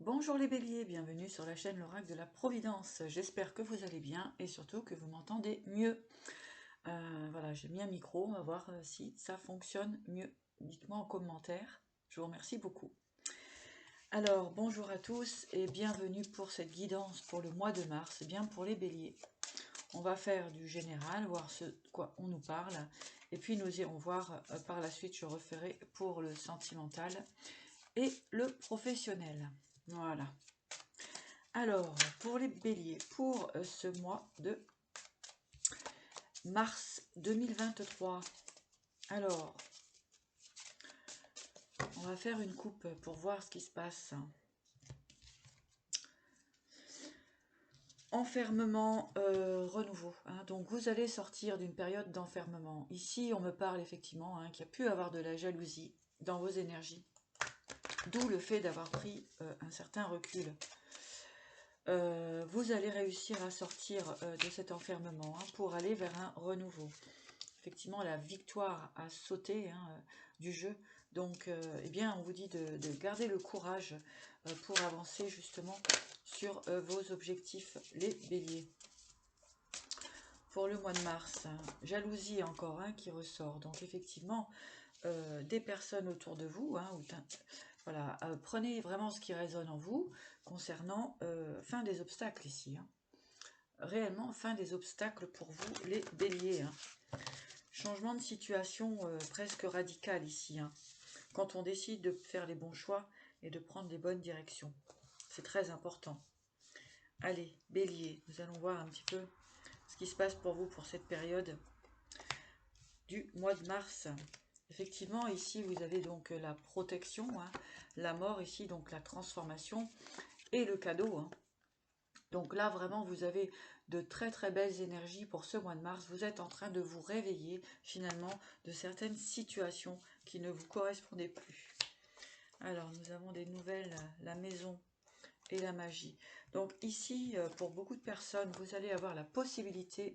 Bonjour les béliers, bienvenue sur la chaîne l'oracle de la Providence. J'espère que vous allez bien et surtout que vous m'entendez mieux. Voilà, j'ai mis un micro, on va voir si ça fonctionne mieux. Dites-moi en commentaire, je vous remercie beaucoup. Alors, bonjour à tous et bienvenue pour cette guidance pour le mois de mars, et bien pour les béliers. On va faire du général, voir ce quoi on nous parle, et puis nous irons voir par la suite, je referai pour le sentimental et le professionnel. Voilà. Alors, pour les béliers, pour ce mois de mars 2023, alors, on va faire une coupe pour voir ce qui se passe. Enfermement, renouveau. Donc, vous allez sortir d'une période d'enfermement. Ici, on me parle effectivement qu'il y a pu avoir de la jalousie dans vos énergies. D'où le fait d'avoir pris un certain recul. Vous allez réussir à sortir de cet enfermement pour aller vers un renouveau. Effectivement, la victoire a sauté du jeu. Donc, eh bien, on vous dit de garder le courage pour avancer justement sur vos objectifs, les béliers. Pour le mois de mars, jalousie encore qui ressort. Donc, effectivement, des personnes autour de vous, voilà, prenez vraiment ce qui résonne en vous concernant fin des obstacles ici. Réellement, fin des obstacles pour vous, les béliers. Changement de situation presque radical ici. Quand on décide de faire les bons choix et de prendre les bonnes directions. C'est très important. Allez, bélier, nous allons voir un petit peu ce qui se passe pour vous pour cette période du mois de mars. Effectivement, ici, vous avez donc la protection, la mort ici, donc la transformation et le cadeau. Donc là, vraiment, vous avez de très très belles énergies pour ce mois de mars. Vous êtes en train de vous réveiller finalement de certaines situations qui ne vous correspondaient plus. Alors, nous avons des nouvelles, la maison et la magie. Donc ici, pour beaucoup de personnes, vous allez avoir la possibilité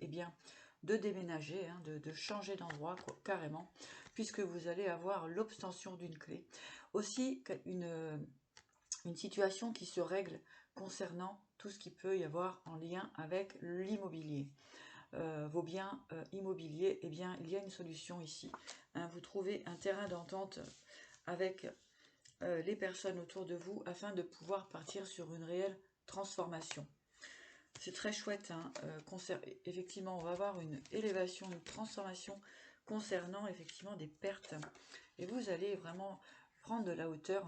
de déménager, de changer d'endroit carrément, puisque vous allez avoir l'obtention d'une clé. Aussi, une situation qui se règle concernant tout ce qui peut y avoir en lien avec l'immobilier. Vos biens immobiliers, eh bien, il y a une solution ici. Vous trouvez un terrain d'entente avec les personnes autour de vous afin de pouvoir partir sur une réelle transformation. C'est très chouette. Effectivement, on va avoir une élévation, une transformation concernant effectivement des pertes. Et vous allez vraiment prendre de la hauteur.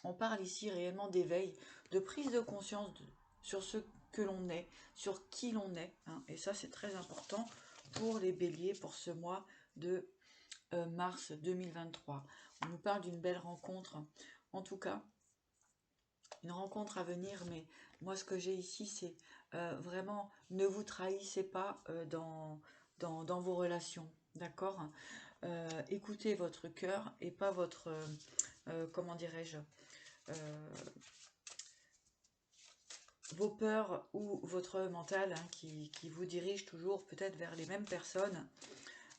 On parle ici réellement d'éveil, de prise de conscience sur ce que l'on est, sur qui l'on est. Et ça, c'est très important pour les béliers pour ce mois de mars 2023. On nous parle d'une belle rencontre. En tout cas, une rencontre à venir. Mais moi, ce que j'ai ici, c'est vraiment ne vous trahissez pas dans vos relations. D'accord. Écoutez votre cœur et pas votre... comment dirais-je, vos peurs ou votre mental qui vous dirige toujours peut-être vers les mêmes personnes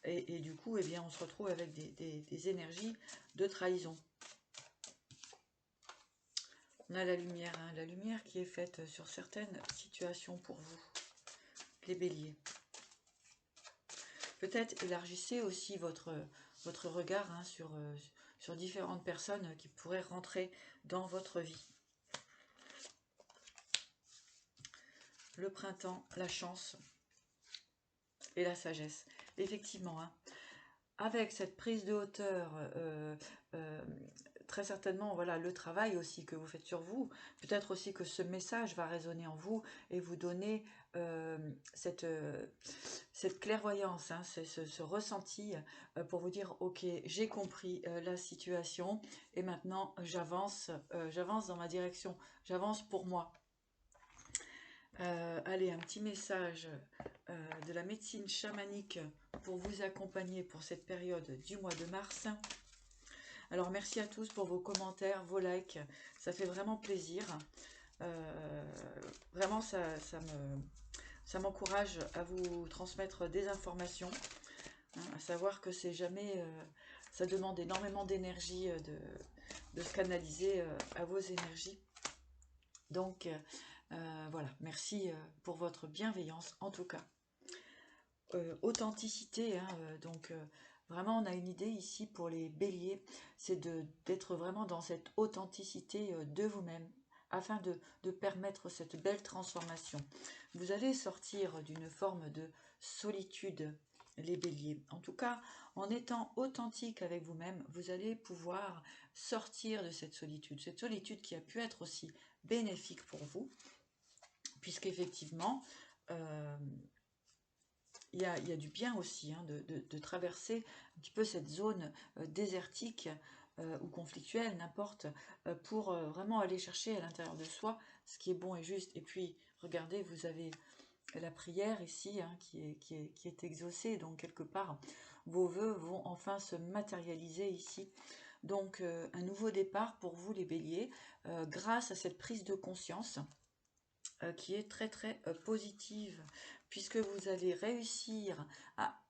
et du coup, eh bien, on se retrouve avec des énergies de trahison. On a la lumière qui est faite sur certaines situations pour vous, les béliers. Peut-être élargissez aussi votre regard sur différentes personnes qui pourraient rentrer dans votre vie. Le printemps, la chance et la sagesse. Effectivement, avec cette prise de hauteur, très certainement, voilà, le travail aussi que vous faites sur vous, peut-être aussi que ce message va résonner en vous et vous donner cette clairvoyance, ce ressenti pour vous dire, ok, j'ai compris la situation et maintenant j'avance dans ma direction, j'avance pour moi. Allez, un petit message de la médecine chamanique pour vous accompagner pour cette période du mois de mars. Alors, merci à tous pour vos commentaires, vos likes. Ça fait vraiment plaisir. Vraiment, ça m'encourage à vous transmettre des informations. À savoir que c'est jamais... ça demande énormément d'énergie de se canaliser à vos énergies. Donc, voilà, merci pour votre bienveillance, en tout cas. Authenticité, hein, vraiment, on a une idée ici pour les béliers, c'est d'être vraiment dans cette authenticité de vous-même, afin de permettre cette belle transformation. Vous allez sortir d'une forme de solitude, les béliers. En tout cas, en étant authentique avec vous-même, vous allez pouvoir sortir de cette solitude qui a pu être aussi bénéfique pour vous, puisqu'effectivement, euh, il y a du bien aussi, hein, de traverser un petit peu cette zone désertique ou conflictuelle, n'importe, pour vraiment aller chercher à l'intérieur de soi ce qui est bon et juste. Et puis, regardez, vous avez la prière ici, hein, qui est exaucée, donc quelque part, vos vœux vont enfin se matérialiser ici. Donc, un nouveau départ pour vous, les béliers, grâce à cette prise de conscience qui est très très positive, puisque vous allez réussir à,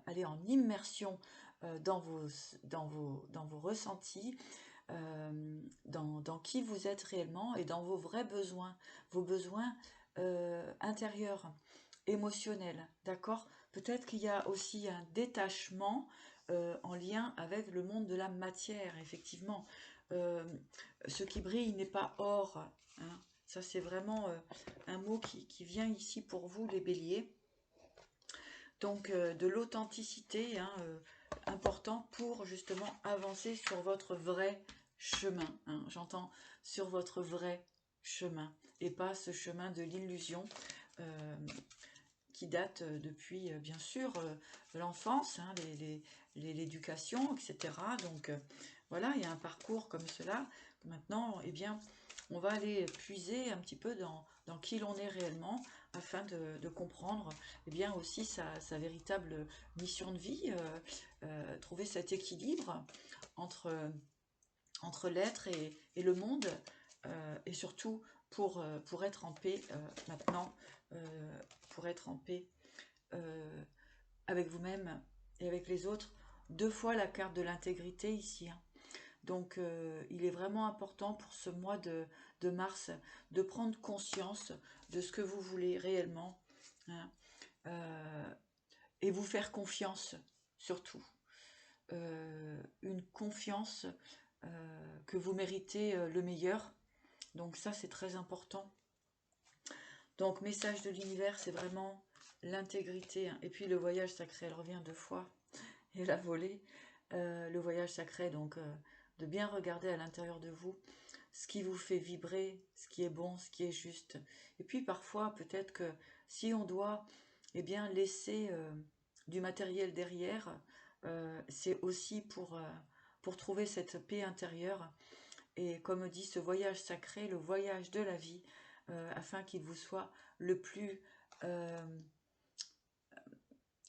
aller en immersion dans vos ressentis, dans qui vous êtes réellement et dans vos vrais besoins, vos besoins intérieurs, émotionnels, d'accord? Peut-être qu'il y a aussi un détachement en lien avec le monde de la matière, effectivement. Euh, ce qui brille n'est pas or, hein. Ça, c'est vraiment un mot qui vient ici pour vous, les béliers. Donc, de l'authenticité, hein, important pour justement avancer sur votre vrai chemin, hein. J'entends sur votre vrai chemin et pas ce chemin de l'illusion qui date depuis, bien sûr, l'enfance, hein, l'éducation, etc. Donc, voilà, il y a un parcours comme cela. Maintenant, eh bien, on va aller puiser un petit peu dans qui l'on est réellement afin de comprendre eh bien, aussi sa véritable mission de vie, trouver cet équilibre entre l'être et le monde, et surtout pour être en paix maintenant, pour être en paix avec vous-même et avec les autres. Deux fois la carte de l'intégrité ici, hein. Donc, il est vraiment important pour ce mois de mars de prendre conscience de ce que vous voulez réellement, hein, et vous faire confiance, surtout. Une confiance que vous méritez le meilleur. Donc ça, c'est très important. Donc, message de l'univers, c'est vraiment l'intégrité, hein. Et puis, le voyage sacré, elle revient deux fois. Et la volée, le voyage sacré, donc de bien regarder à l'intérieur de vous ce qui vous fait vibrer, ce qui est bon, ce qui est juste. Et puis parfois, peut-être que si on doit eh bien, laisser du matériel derrière, c'est aussi pour trouver cette paix intérieure. Et comme dit ce voyage sacré, le voyage de la vie, afin qu'il vous soit le plus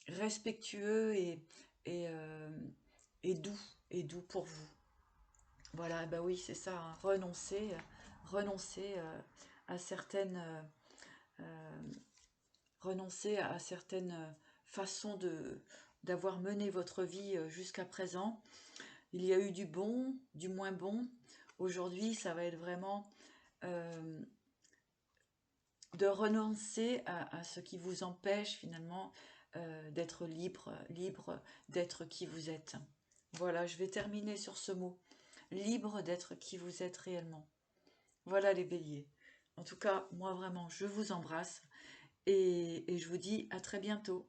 respectueux et, euh, doux, et doux pour vous. Voilà, bah oui, c'est ça, hein, renoncer à certaines, euh, renoncer à certaines façons d'avoir mené votre vie jusqu'à présent. Il y a eu du bon, du moins bon. Aujourd'hui, ça va être vraiment euh, de renoncer à ce qui vous empêche finalement d'être libre d'être qui vous êtes. Voilà, je vais terminer sur ce mot. Libre d'être qui vous êtes réellement. Voilà les béliers. En tout cas, moi vraiment, je vous embrasse et je vous dis à très bientôt.